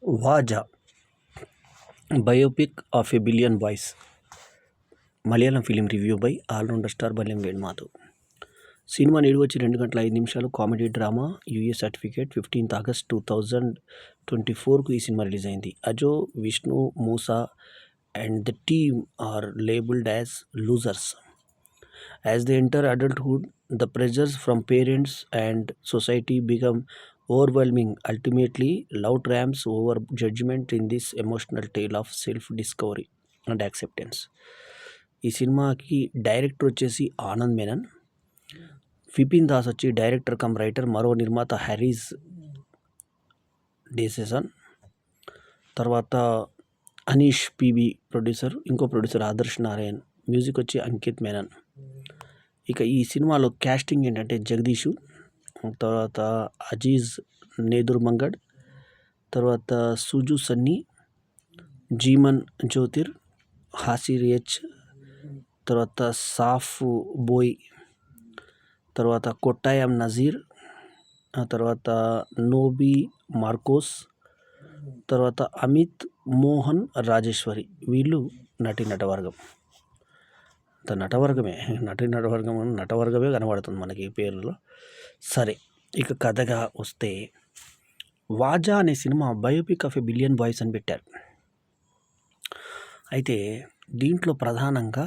వాజా biopic of a billion boys Malayalam film review by allrounder star Balyam Venumadhav. Cinema నిడివి వచ్చి 2 గంటల 5 నిమిషాలు. Comedy drama. US certificate 15th August 2024కు ఈ సినిమా రిలీజ్ అయింది. Ajo, Vishnu, Moosa and the team are labelled as losers. As they enter adulthood, the pressures from parents and society become overwhelming. Ultimately, love triumphs over judgment in this emotional tale of self-discovery and acceptance. ఈ సినిమాకి director వచ్చేసి ఆనంద్ మేనన్, విపిన్ దాస్ వచ్చి director cum writer, మరో నిర్మాత హ్యారీస్ డేసెసన్, తర్వాత Anish PB producer, ఇంకో producer Adarsh Narayan, music వచ్చి అంకిత్ మేనన్. ఇక ఈ సినిమాలో క్యాస్టింగ్ ఏంటంటే జగదీషు, తర్వాత అజీజ్ నేదుర్మంగడ్, తర్వాత సుజు సన్నీ, జీమన్ జ్యోతిర్, హాసిర్ హెచ్, తర్వాత సాఫ్ బోయ్, తర్వాత కొట్టాయం నజీర్, తర్వాత నోబీ మార్కోస్, తర్వాత అమిత్ మోహన్ రాజేశ్వరి. వీళ్ళు నటవర్గం. నటవర్గమే కనబడుతుంది మనకి ఈ పేర్లలో. సరే, ఇక కథగా వస్తే, వాజా అనే cinema biopic of a billion boys అని పెట్టారు. అయితే దీంట్లో ప్రధానంగా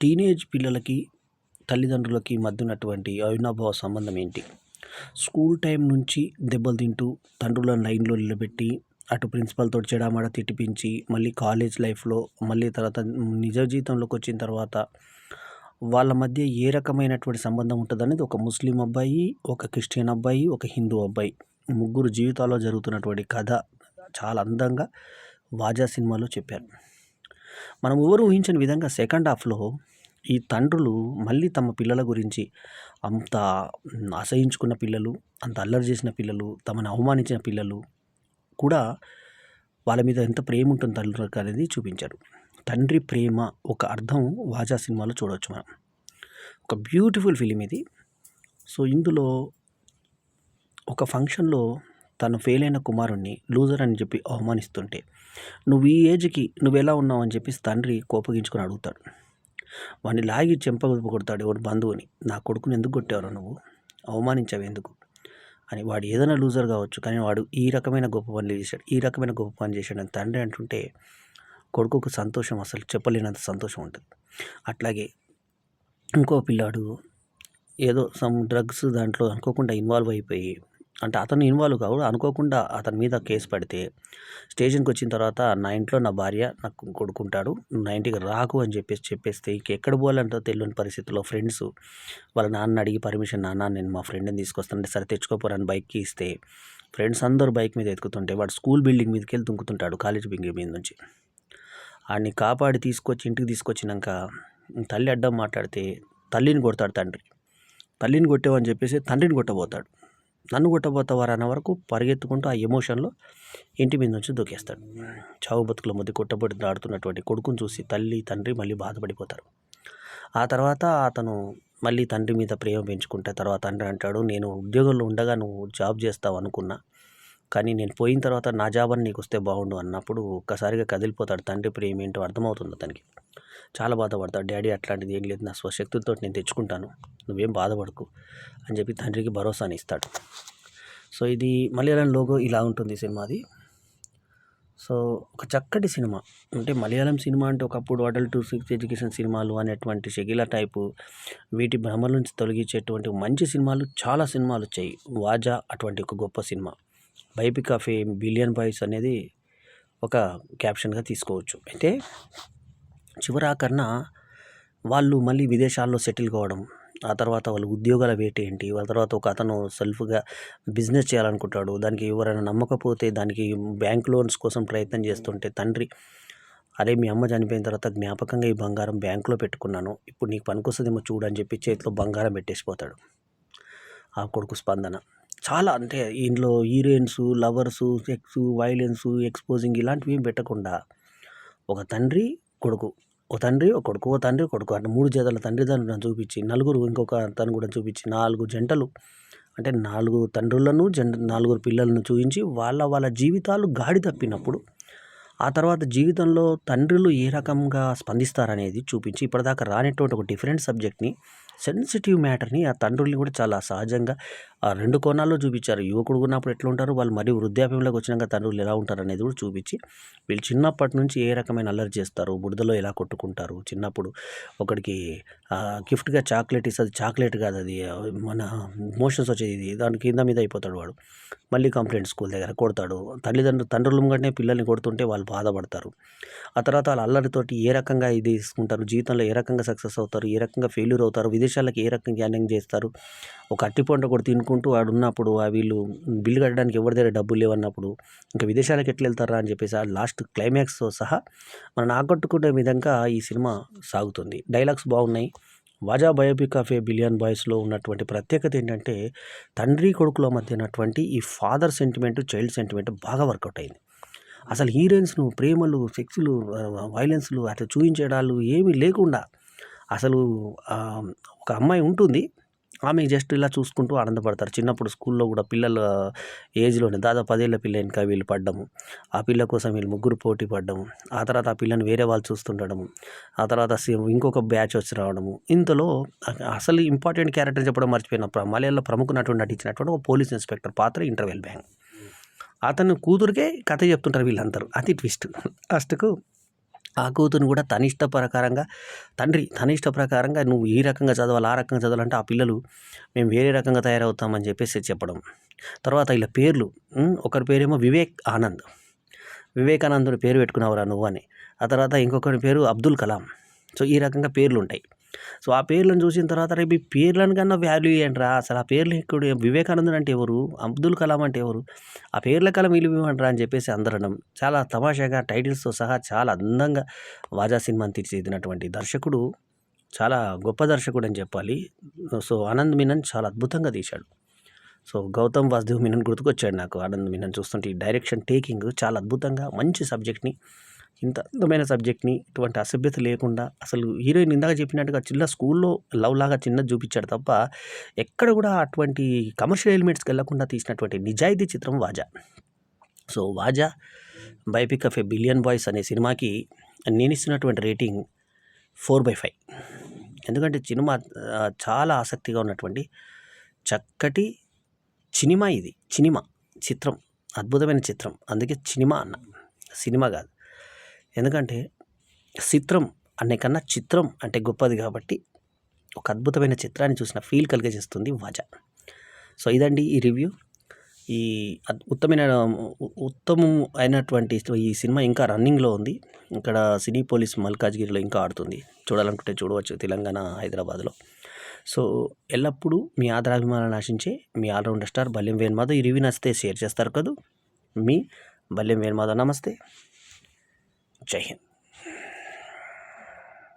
టీనేజ్ పిల్లలకి తల్లిదండ్రులకి మధ్య ఉన్నటువంటి అవినాభావ సంబంధం ఏంటి, స్కూల్ టైం నుంచి దెబ్బలు తింటూ తండ్రులను లైన్లో నిలబెట్టి అటు ప్రిన్సిపల్తో చెడామడ తిట్టిపించి, మళ్ళీ కాలేజ్ లైఫ్లో, మళ్ళీ తర్వాత నిజ జీవితంలోకి వచ్చిన తర్వాత వాళ్ళ మధ్య ఏ రకమైనటువంటి సంబంధం ఉంటుంది అనేది ఒక ముస్లిం అబ్బాయి, ఒక క్రిస్టియన్ అబ్బాయి, ఒక హిందూ అబ్బాయి, ముగ్గురు జీవితాల్లో జరుగుతున్నటువంటి కథ చాలా అందంగా వాజా సినిమాలో చెప్పారు. మనం ఎవరు ఊహించని విధంగా సెకండ్ హాఫ్లో ఈ తండ్రులు మళ్ళీ తమ పిల్లల గురించి, అంత అసహించుకున్న పిల్లలు, అంత అల్లరి చేసిన పిల్లలు, తమను అవమానించిన పిల్లలు కూడా వాళ్ళ మీద ఎంత ప్రేమ ఉంటుంది తల్లిదండ్రులకు అనేది చూపించారు. తండ్రి ప్రేమ ఒక అర్థం వాజా సినిమాలో చూడవచ్చు మనం. ఒక బ్యూటిఫుల్ ఫిలిం ఇది. సో ఇందులో ఒక ఫంక్షన్లో తను ఫెయిల్ అయిన కుమారుణ్ణి లూజర్ అని చెప్పి అవమానిస్తుంటే, నువ్వు ఈ ఏజ్కి నువ్వు ఎలా ఉన్నావు అని చెప్పి తండ్రి కోపగించుకొని అడుగుతాడు. వాడిని లాగి కొడతాడు ఎవరు బంధువుని. నా కొడుకుని ఎందుకు కొట్టేవారు, నువ్వు అవమానించావు ఎందుకు అని. వాడు ఏదైనా లూజర్ కావచ్చు, కానీ వాడు ఈ రకమైన గొప్ప పని చేశాడు అని తండ్రి అంటుంటే కొడుకుకు సంతోషం అసలు చెప్పలేనంత సంతోషం ఉంటుంది. అట్లాగే ఇంకో పిల్లాడు ఏదో సమ్ డ్రగ్స్ దాంట్లో అనుకోకుండా ఇన్వాల్వ్ అయిపోయి, అంటే అతను ఇన్వాల్వ్ కావు, అనుకోకుండా అతని మీద కేసు పడితే స్టేషన్కి వచ్చిన తర్వాత, నా ఇంట్లో నా భార్య నాకు కొడుకుంటాడు, నా ఇంటికి రాకు అని చెప్పేస్తే ఎక్కడ పోవాలంటే తెలియని పరిస్థితుల్లో ఫ్రెండ్స్ వాళ్ళ నాన్న అడిగి పర్మిషన్, నాన్న నేను మా ఫ్రెండ్ని తీసుకొస్తానంటే సరే తెచ్చుకోపోరని బైక్కి ఇస్తే, ఫ్రెండ్స్ అందరూ బైక్ మీద ఎత్తుకుతుంటే వాడు స్కూల్ బిల్డింగ్ మీదకి వెళ్ళి దుంకుతుంటాడు, కాలేజ్ బిల్డింగ్ మీద నుంచి. వాడిని కాపాడి తీసుకొచ్చి ఇంటికి తీసుకొచ్చినాక తల్లి అడ్డం మాట్లాడితే తల్లిని కొడతాడు తండ్రి. తల్లిని కొట్టావని చెప్పేసి తండ్రిని కొట్టబోతాడు. నన్ను కొట్టబోతావారు అన్న వరకు పరిగెత్తుకుంటూ ఆ ఎమోషన్లో ఇంటి మీద నుంచి దూకేస్తాడు. చావు బతుకుల మధ్య కొట్టబడి ఆడుతున్నటువంటి కొడుకుని చూసి తల్లి తండ్రి మళ్ళీ బాధపడిపోతారు. ఆ తర్వాత అతను మళ్ళీ తండ్రి మీద ప్రేమ పెంచుకుంటే, తర్వాత తండ్రి అంటాడు, నేను ఉద్యోగంలో ఉండగా నువ్వు జాబ్ చేస్తావు అనుకున్నా, కానీ నేను పోయిన తర్వాత నా జాబ్ అని నీకు వస్తే బాగుండు అన్నప్పుడు ఒక్కసారిగా కదిలిపోతాడు. తండ్రి ప్రేమ ఏంటో అర్థమవుతుంది అతనికి. చాలా బాధపడతాడు. డాడీ అట్లాంటిది ఏం లేదు, నా స్వశక్తులతో నేను తెచ్చుకుంటాను, నువ్వేం బాధపడకు అని చెప్పి తండ్రికి భరోసాని ఇస్తాడు. సో ఇది మలయాళం లోగో ఇలా ఉంటుంది సినిమాది. సో ఒక చక్కటి సినిమా. అంటే మలయాళం సినిమా అంటే ఒకప్పుడు అడల్ట్ టు సెక్స్ ఎడ్యుకేషన్ సినిమాలు అనేటువంటి షకీలా టైపు వీటి భ్రమల నుంచి తొలగించేటువంటి మంచి సినిమాలు చాలా సినిమాలు వచ్చాయి. వాజా అటువంటి ఒక గొప్ప cinema. Biopic of a billion boys అనేది ఒక క్యాప్షన్గా తీసుకోవచ్చు. అయితే చివరాకరణ వాళ్ళు మళ్ళీ విదేశాల్లో సెటిల్ కావడం, ఆ తర్వాత వాళ్ళ ఉద్యోగాల వేట ఏంటి, వాళ్ళ తర్వాత ఒక అతను సెల్ఫ్గా బిజినెస్ చేయాలనుకుంటాడు, దానికి ఎవరైనా నమ్మకపోతే దానికి బ్యాంక్ లోన్స్ కోసం ప్రయత్నం చేస్తుంటే తండ్రి, అరే మీ అమ్మ చనిపోయిన తర్వాత జ్ఞాపకంగా ఈ బంగారం బ్యాంకులో పెట్టుకున్నాను, ఇప్పుడు నీకు పనికొస్తుందేమో చూడని చెప్పి చేతిలో బంగారం పెట్టేసిపోతాడు ఆ కొడుకు స్పందన. చాలా అంటే ఇందులో heroines, lovers, sex, violence, exposing ఇలాంటివి ఏం పెట్టకుండా ఒక తండ్రి కొడుకు, ఓ తండ్రి ఓ కొడుకు, ఓ తండ్రి కొడుకు అంటే 3 జతల తండ్రిదండ్రులను చూపించి, నలుగురు ఇంకొక తను కూడా చూపించి 4 జంటలు అంటే 4 తండ్రులను నలుగురు పిల్లలను చూయించి వాళ్ళ జీవితాలు గాడి తప్పినప్పుడు ఆ తర్వాత జీవితంలో తండ్రులు ఏ రకంగా స్పందిస్తారనేది చూపించి ఇప్పటిదాకా రానటువంటి ఒక డిఫరెంట్ సబ్జెక్ట్ని, సెన్సిటివ్ మ్యాటర్ని ఆ తండ్రుల్ని కూడా చాలా సహజంగా ఆ 2 కోణాల్లో చూపించారు. యువకుడు ఉన్నప్పుడు ఎట్లుంటారు, వాళ్ళు మరీ వృద్ధాప్యంలోకి వచ్చినాక తండ్రులు ఎలా ఉంటారనేది కూడా చూపించి, వీళ్ళు చిన్నప్పటి నుంచి ఏ రకమైన అల్లరి చేస్తారు, బురదలో ఎలా కొట్టుకుంటారు, చిన్నప్పుడు ఒకడికి గిఫ్ట్‌గా చాక్లెట్ ఇస్తే అది చాక్లెట్ కాదు, అది మన మోషన్స్ వచ్చేది, దాని కింద మీద అయిపోతాడు వాడు. మళ్ళీ కంప్లెయింట్ స్కూల్ దగ్గర కొడతాడు. తండ్రుల ముంగటనే పిల్లల్ని కొడుతుంటే వాళ్ళు బాధపడతారు. ఆ తర్వాత వాళ్ళ అల్లరితోటి ఏ రకంగా ఇది తీసుకుంటారు, జీవితంలో ఏ రకంగా సక్సెస్ అవుతారు, ఏ రకంగా ఫెయిల్యూర్ అవుతారు, విదేశాలకు ఏ రకంగా న్యాయం చేస్తారు. ఒక అట్టిపండు ఒకటి తినుకుంటూ వాడు ఉన్నప్పుడు వీళ్ళు బిల్లు కట్టడానికి ఎవరి దగ్గర డబ్బులు లేవన్నప్పుడు ఇంకా విదేశాలకు ఎట్లా వెళ్తారా అని చెప్పేసి ఆ లాస్ట్ క్లైమాక్స్తో సహా మనం ఆకట్టుకునే విధంగా ఈ సినిమా సాగుతుంది. డైలాగ్స్ బాగున్నాయి. వాజా బయోపిక్ ఆఫ్ ఏ బిలియన్ బాయ్స్లో ఉన్నటువంటి ప్రత్యేకత ఏంటంటే తండ్రి కొడుకుల మధ్య ఉన్నటువంటి ఈ ఫాదర్ సెంటిమెంట్, చైల్డ్ సెంటిమెంట్ బాగా వర్కౌట్ అయింది. అసలు హీరోయిన్స్ను ప్రేమలు, సెక్స్లు, వైలెన్స్లు అట్లా చూపించడాలు ఏమీ లేకుండా అసలు ఒక అమ్మాయి ఉంటుంది, ఆమె జస్ట్ ఇలా చూసుకుంటూ ఆనందపడతారు. చిన్నప్పుడు స్కూల్లో కూడా పిల్లల ఏజ్‌లోనే దాదాపు 10 ఏళ్ల పిల్ల వెనక వీళ్ళు పడ్డము, ఆ పిల్ల కోసం వీళ్ళు ముగ్గురు పోటీ పడ్డము, ఆ తర్వాత ఆ పిల్లని వేరే వాళ్ళు చూస్తుండడము, ఆ తర్వాత ఇంకొక బ్యాచ్ వచ్చి రావడము. ఇంతలో అసలు ఇంపార్టెంట్ క్యారెక్టర్ చెప్పడం మర్చిపోయిన మలయాళంలో ప్రముఖ నటుడు నటించినటువంటి ఒక పోలీస్ ఇన్స్పెక్టర్ పాత్ర ఇంటర్వెల్ బ్యాంగ్. అతను కూతురికే కథ చెప్తుంటారు వీళ్ళందరూ. అది ట్విస్ట్. లాస్ట్‌కు ఆ కూతురుని కూడా తన ఇష్ట ప్రకారంగా తన ఇష్ట ప్రకారంగా నువ్వు ఈ రకంగా చదవాలి, ఆ రకంగా చదవాలంటే ఆ పిల్లలు మేము వేరే రకంగా తయారవుతామని చెప్పేసి చెప్పడం. తర్వాత ఇలా పేర్లు, ఒకరి పేరేమో వివేకానందుని పేరు పెట్టుకున్నావురా నువ్వు అని. ఆ తర్వాత ఇంకొకరి పేరు అబ్దుల్ కలాం. సో ఈ రకంగా పేర్లు ఉంటాయి. సో ఆ పేర్లను చూసిన తర్వాత రేపు ఈ పేర్లను కన్నా వాల్యూ ఏంట్రా, అసలు ఆ పేర్లు ఇక్కడ వివేకానందుడు అంటే ఎవరు, అబ్దుల్ కలాం అంటే ఎవరు, ఆ పేర్ల కలం విలువ ఇవ్వండిరా అని చెప్పేసి అందరడం. చాలా తమాషాగా టైటిల్స్తో సహా చాలా అందంగా వాజా సినిమాని తీర్చిదిద్దినటువంటి దర్శకుడు చాలా గొప్ప దర్శకుడు అని చెప్పాలి. సో ఆనంద్ మీనన్ చాలా అద్భుతంగా తీశాడు. సో గౌతమ్ వాసుదేవ్ మీనన్ గుర్తుకొచ్చాడు నాకు ఆనంద్ మీనన్ చూస్తుంటే. ఈ డైరెక్షన్ టేకింగ్ చాలా అద్భుతంగా మంచి సబ్జెక్ట్ని, ఇంత అందమైన సబ్జెక్ట్ని ఇటువంటి అసభ్యత లేకుండా అసలు హీరోయిన్ ఇందాక చెప్పినట్టుగా చిన్న స్కూల్లో లవ్ లాగా చిన్నది చూపించాడు తప్ప ఎక్కడ కూడా అటువంటి కమర్షియల్ ఎలిమెంట్స్కి వెళ్ళకుండా తీసినటువంటి నిజాయితీ చిత్రం Vaazha. So Vaazha biopic of a billion boys అనే సినిమాకి నేను ఇస్తున్నటువంటి రేటింగ్ 4/5. ఎందుకంటే సినిమా చాలా ఆసక్తిగా ఉన్నటువంటి చక్కటి చిత్రం, అద్భుతమైన చిత్రం. అందుకే సినిమా అన్న, సినిమా కాదు. ఎందుకంటే చిత్రం అనే కన్నా చిత్రం అంటే గొప్పది కాబట్టి ఒక అద్భుతమైన చిత్రాన్ని చూసిన ఫీల్ కలిగజేస్తుంది వాజా. సో ఇదండి ఈ రివ్యూ. ఈ ఉత్తమం అయినటువంటి ఈ సినిమా ఇంకా రన్నింగ్లో ఉంది. ఇక్కడ సినీ పోలీస్ మల్కాజ్గిరిలో ఇంకా ఆడుతుంది. చూడాలనుకుంటే చూడవచ్చు, తెలంగాణ, హైదరాబాద్లో. సో ఎల్లప్పుడూ మీ ఆదరాభిమానాలను ఆశించే మీ ఆల్రౌండర్ స్టార్ బల్లెం వేణుమాధవ్. ఈ రివ్యూ నచ్చితే షేర్ చేస్తారు కదూ. మీ బల్లెం వేణుమాధవ్. నమస్తే, జై హింద్.